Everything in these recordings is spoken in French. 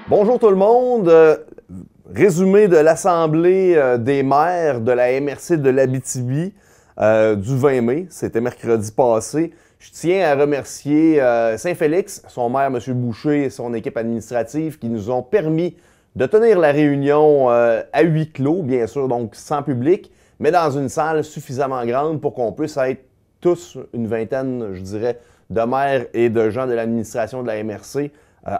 Bonjour tout le monde. Résumé de l'Assemblée des maires de la MRC de l'Abitibi du 20 mai. C'était mercredi passé. Je tiens à remercier Saint-Félix, son maire M. Boucher et son équipe administrative qui nous ont permis de tenir la réunion à huis clos, bien sûr, donc sans public, mais dans une salle suffisamment grande pour qu'on puisse être tous, une vingtaine, je dirais, de maires et de gens de l'administration de la MRC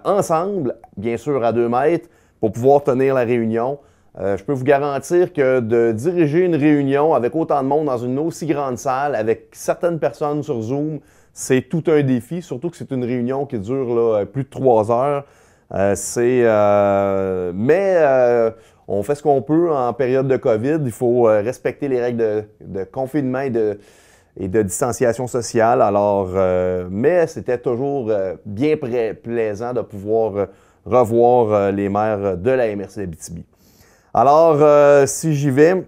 ensemble, bien sûr à 2 mètres, pour pouvoir tenir la réunion. Je peux vous garantir que de diriger une réunion avec autant de monde dans une aussi grande salle, avec certaines personnes sur Zoom, c'est tout un défi, surtout que c'est une réunion qui dure là, plus de 3 heures. On fait ce qu'on peut en période de COVID. Il faut respecter les règles de confinement et de distanciation sociale. Alors, mais c'était toujours bien plaisant de pouvoir revoir les maires de la MRC d'Abitibi. Alors, si j'y vais,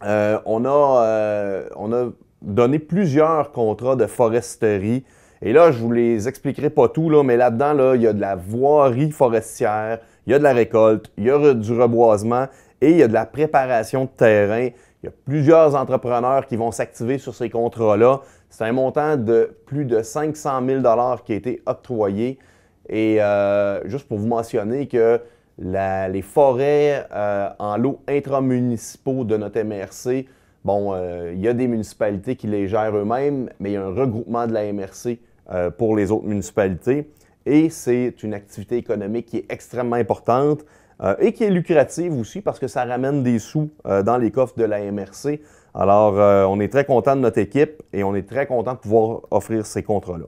on a donné plusieurs contrats de foresterie. Et là, je ne vous les expliquerai pas tout, là, mais là-dedans, là, il y a de la voirie forestière, il y a de la récolte, il y a du reboisement et il y a de la préparation de terrain. Il y a plusieurs entrepreneurs qui vont s'activer sur ces contrats-là. C'est un montant de plus de 500 000 $ qui a été octroyé. Et juste pour vous mentionner que les forêts en lots intramunicipaux de notre MRC, bon, il y a des municipalités qui les gèrent eux-mêmes, mais il y a un regroupement de la MRC pour les autres municipalités. Et c'est une activité économique qui est extrêmement importante. Et qui est lucrative aussi parce que ça ramène des sous dans les coffres de la MRC. Alors, on est très content de notre équipe et on est très content de pouvoir offrir ces contrats-là.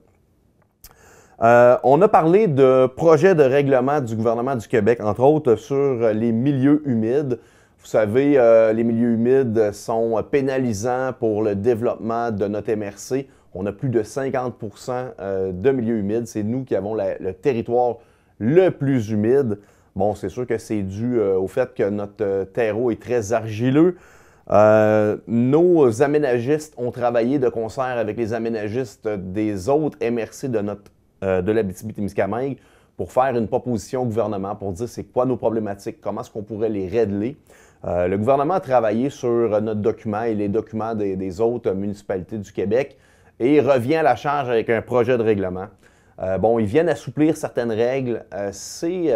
On a parlé de projets de règlement du gouvernement du Québec, entre autres sur les milieux humides. Vous savez, les milieux humides sont pénalisants pour le développement de notre MRC. On a plus de 50 % de milieux humides. C'est nous qui avons le territoire le plus humide. Bon, c'est sûr que c'est dû au fait que notre terreau est très argileux. Nos aménagistes ont travaillé de concert avec les aménagistes des autres MRC de l'Abitibi-Témiscamingue pour faire une proposition au gouvernement pour dire c'est quoi nos problématiques, comment est-ce qu'on pourrait les régler. Le gouvernement a travaillé sur notre document et les documents des autres municipalités du Québec et revient à la charge avec un projet de règlement. Bon, ils viennent assouplir certaines règles. C'est,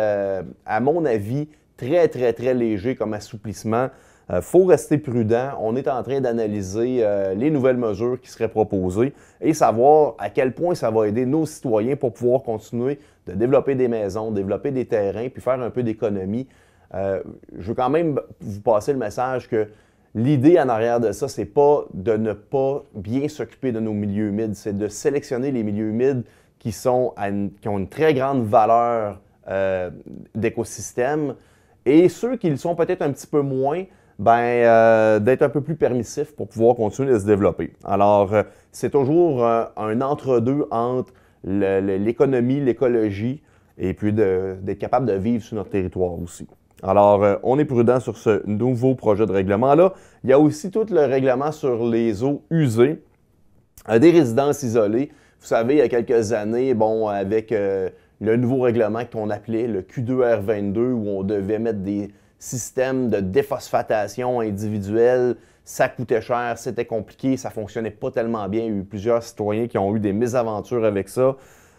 à mon avis, très, très, très léger comme assouplissement. Il faut rester prudent. On est en train d'analyser les nouvelles mesures qui seraient proposées et savoir à quel point ça va aider nos citoyens pour pouvoir continuer de développer des maisons, développer des terrains, puis faire un peu d'économie. Je veux quand même vous passer le message que l'idée en arrière de ça, c'est pas de ne pas bien s'occuper de nos milieux humides, c'est de sélectionner les milieux humides qui ont une très grande valeur d'écosystème et ceux qui le sont peut-être un petit peu moins, d'être un peu plus permissifs pour pouvoir continuer de se développer. Alors, c'est toujours un entre-deux entre l'économie, l'écologie et puis d'être capable de vivre sur notre territoire aussi. Alors, on est prudent sur ce nouveau projet de règlement-là. Il y a aussi tout le règlement sur les eaux usées des résidences isolées. Vous savez, il y a quelques années, bon, avec le nouveau règlement qu'on appelait le Q2R22, où on devait mettre des systèmes de déphosphatation individuelle, ça coûtait cher, c'était compliqué, ça ne fonctionnait pas tellement bien. Il y a eu plusieurs citoyens qui ont eu des mésaventures avec ça.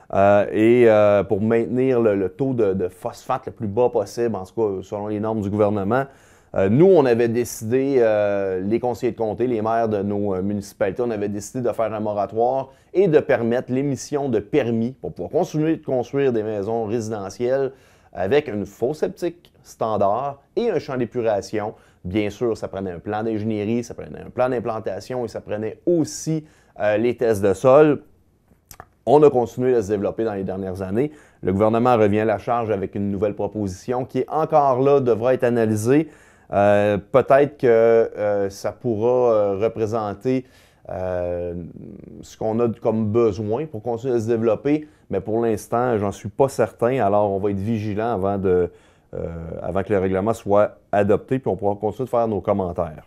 Pour maintenir le taux de phosphate le plus bas possible, en tout cas selon les normes du gouvernement, nous, on avait décidé, les conseillers de comté, les maires de nos municipalités, on avait décidé de faire un moratoire et de permettre l'émission de permis pour pouvoir continuer de construire des maisons résidentielles avec une fosse septique standard et un champ d'épuration. Bien sûr, ça prenait un plan d'ingénierie, ça prenait un plan d'implantation et ça prenait aussi les tests de sol. On a continué à se développer dans les dernières années. Le gouvernement revient à la charge avec une nouvelle proposition qui est encore là, devra être analysée. Peut-être que ça pourra représenter ce qu'on a comme besoin pour continuer à se développer, mais pour l'instant, j'en suis pas certain. Alors, on va être vigilant avant que le règlement soit adopté, puis on pourra continuer de faire nos commentaires.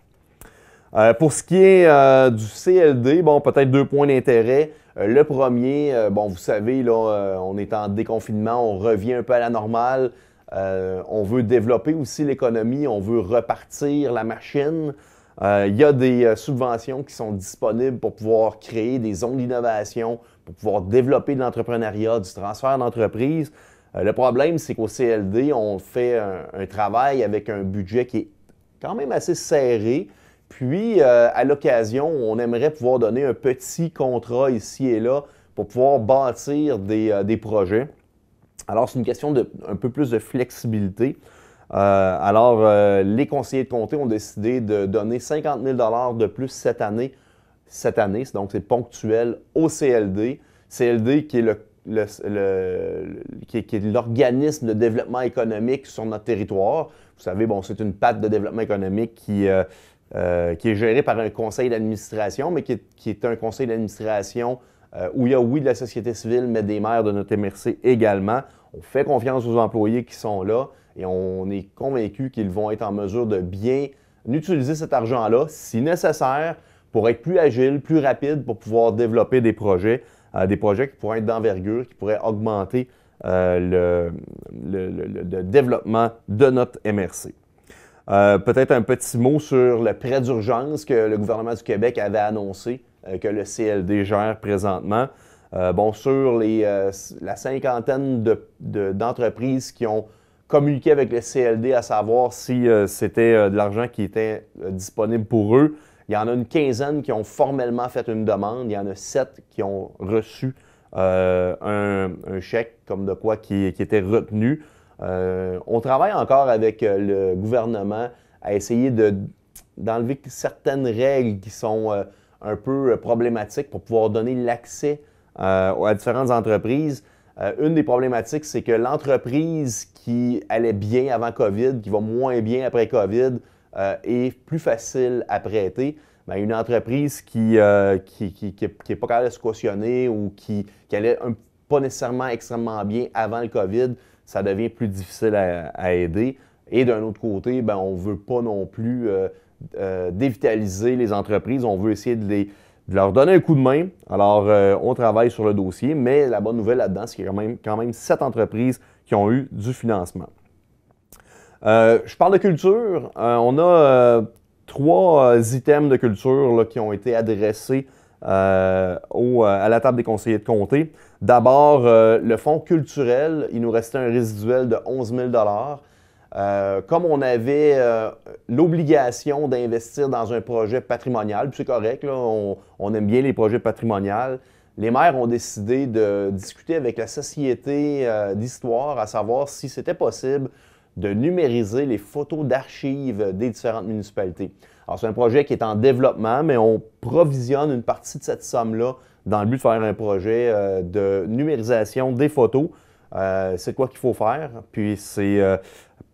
Pour ce qui est du CLD, bon, peut-être 2 points d'intérêt. Le premier, bon, vous savez, là, on est en déconfinement, on revient un peu à la normale. On veut développer aussi l'économie, on veut repartir la machine. Il y a des subventions qui sont disponibles pour pouvoir créer des zones d'innovation, pour pouvoir développer de l'entrepreneuriat, du transfert d'entreprise. Le problème, c'est qu'au CLD, on fait un travail avec un budget qui est quand même assez serré. Puis, à l'occasion, on aimerait pouvoir donner un petit contrat ici et là pour pouvoir bâtir des projets. Alors, c'est une question de un peu plus de flexibilité. Les conseillers de comté ont décidé de donner 50 000 $ de plus cette année. Donc c'est ponctuel au CLD. CLD qui est l'organisme de développement économique sur notre territoire. Vous savez, bon, c'est une patte de développement économique qui est gérée par un conseil d'administration, mais qui est un conseil d'administration où il y a, oui, de la société civile, mais des maires de notre MRC également. On fait confiance aux employés qui sont là et on est convaincu qu'ils vont être en mesure de bien utiliser cet argent-là, si nécessaire, pour être plus agile, plus rapide, pour pouvoir développer des projets qui pourraient être d'envergure, qui pourraient augmenter le développement de notre MRC. Peut-être un petit mot sur le prêt d'urgence que le gouvernement du Québec avait annoncé, que le CLD gère présentement. Sur la cinquantaine d'entreprises qui ont communiqué avec le CLD à savoir si c'était de l'argent qui était disponible pour eux, il y en a une quinzaine qui ont formellement fait une demande. Il y en a 7 qui ont reçu un chèque comme de quoi qui était retenu. On travaille encore avec le gouvernement à essayer d'enlever certaines règles qui sont un peu problématiques pour pouvoir donner l'accès à différentes entreprises. Une des problématiques, c'est que l'entreprise qui allait bien avant COVID, qui va moins bien après COVID, est plus facile à prêter. Bien, une entreprise qui n'est pas capable de se cautionner ou qui allait pas nécessairement extrêmement bien avant le COVID, ça devient plus difficile à aider. Et d'un autre côté, bien, on ne veut pas non plus dévitaliser les entreprises. On veut essayer de leur donner un coup de main. Alors, on travaille sur le dossier, mais la bonne nouvelle là-dedans, c'est qu'il y a quand même 7 entreprises qui ont eu du financement. Je parle de culture. On a 3 items de culture là, qui ont été adressés à la table des conseillers de comté. D'abord, le fonds culturel, il nous restait un résiduel de 11 000 $. Comme on avait l'obligation d'investir dans un projet patrimonial, puis c'est correct, là, on aime bien les projets patrimoniaux, les maires ont décidé de discuter avec la Société d'histoire à savoir si c'était possible de numériser les photos d'archives des différentes municipalités. Alors, c'est un projet qui est en développement, mais on provisionne une partie de cette somme-là dans le but de faire un projet de numérisation des photos. C'est quoi qu'il faut faire, puis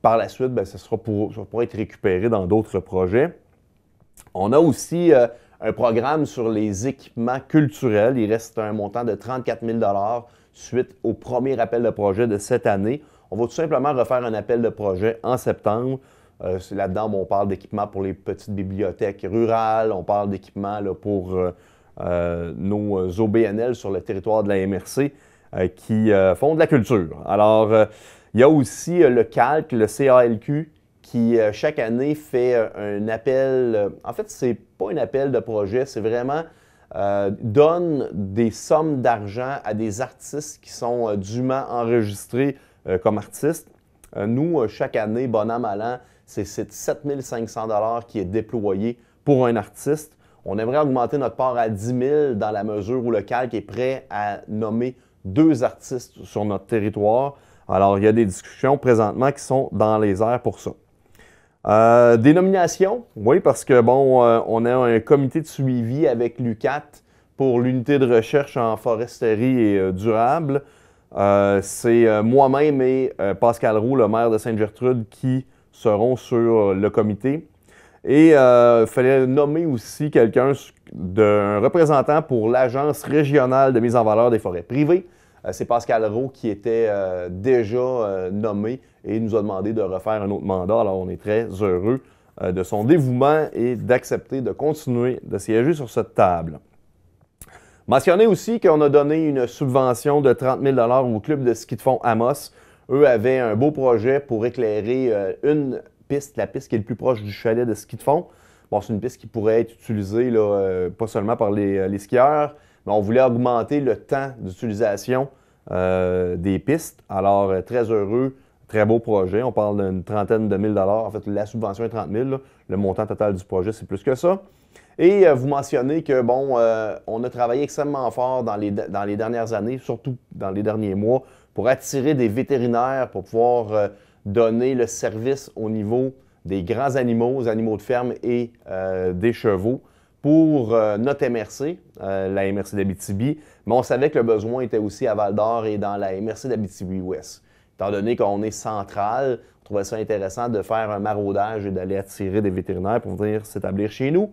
par la suite, bien, ça pourra être récupéré dans d'autres projets. On a aussi un programme sur les équipements culturels. Il reste un montant de 34 000 $ suite au premier appel de projet de cette année. On va tout simplement refaire un appel de projet en septembre. Là-dedans, on parle d'équipements pour les petites bibliothèques rurales, on parle d'équipements pour nos OBNL sur le territoire de la MRC qui font de la culture. Alors, il y a aussi le CALQ, le CALQ, qui chaque année fait un appel. En fait, ce n'est pas un appel de projet, c'est vraiment donne des sommes d'argent à des artistes qui sont dûment enregistrés comme artistes. Nous, chaque année, bon an, mal an, c'est 7 500 $ qui est déployé pour un artiste. On aimerait augmenter notre part à 10 000 dans la mesure où le CALQ est prêt à nommer 2 artistes sur notre territoire. Alors, il y a des discussions présentement qui sont dans les airs pour ça. Des nominations, oui, parce que bon, on a un comité de suivi avec l'UQAT pour l'unité de recherche en foresterie et durable. C'est moi-même et Pascal Roux, le maire de Sainte-Gertrude, qui seront sur le comité. Et il fallait nommer aussi un représentant pour l'Agence régionale de mise en valeur des forêts privées. C'est Pascal Roux qui était déjà nommé et nous a demandé de refaire un autre mandat. Alors, on est très heureux de son dévouement et d'accepter de continuer de siéger sur cette table. Mentionner aussi qu'on a donné une subvention de 30 000 $ au club de ski de fond Amos, eux avaient un beau projet pour éclairer une piste, la piste qui est le plus proche du chalet de ski de fond. Bon, c'est une piste qui pourrait être utilisée là, pas seulement par les skieurs, mais on voulait augmenter le temps d'utilisation des pistes. Alors, très heureux, très beau projet. On parle d'une trentaine de mille dollars. En fait, la subvention est 30 000. Là. Le montant total du projet, c'est plus que ça. Et vous mentionnez que, bon, on a travaillé extrêmement fort dans les dernières années, surtout dans les derniers mois, pour attirer des vétérinaires pour pouvoir donner le service au niveau des grands animaux, aux animaux de ferme et des chevaux pour notre MRC, la MRC d'Abitibi, mais on savait que le besoin était aussi à Val-d'Or et dans la MRC d'Abitibi-Ouest. Étant donné qu'on est central, on trouvait ça intéressant de faire un maraudage et d'aller attirer des vétérinaires pour venir s'établir chez nous.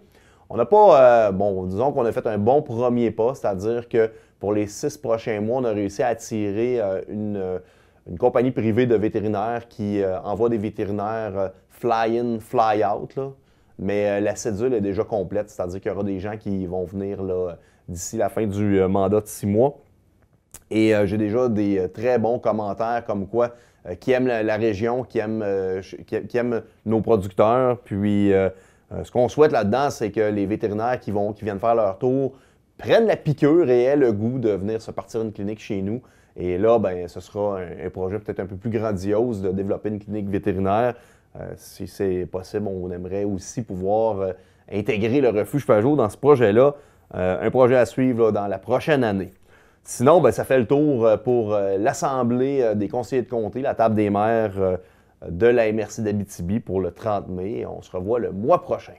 On n'a pas, bon, disons qu'on a fait un bon premier pas, c'est-à-dire que pour les 6 prochains mois, on a réussi à attirer une compagnie privée de vétérinaires qui envoie des vétérinaires fly-in, fly-out. Mais la cédule est déjà complète, c'est-à-dire qu'il y aura des gens qui vont venir d'ici la fin du mandat de 6 mois. Et j'ai déjà des très bons commentaires comme quoi qui aiment la région, qui aiment nos producteurs. Puis ce qu'on souhaite là-dedans, c'est que les vétérinaires qui viennent faire leur tour prennent la piqûre et aient le goût de venir se partir une clinique chez nous. Et là, ben, ce sera un projet peut-être un peu plus grandiose de développer une clinique vétérinaire. Si c'est possible, on aimerait aussi pouvoir intégrer le refuge Pajot dans ce projet-là. Un projet à suivre là, dans la prochaine année. Sinon, ben, ça fait le tour pour l'Assemblée des conseillers de comté, la table des maires de la MRC d'Abitibi pour le 30 mai. On se revoit le mois prochain.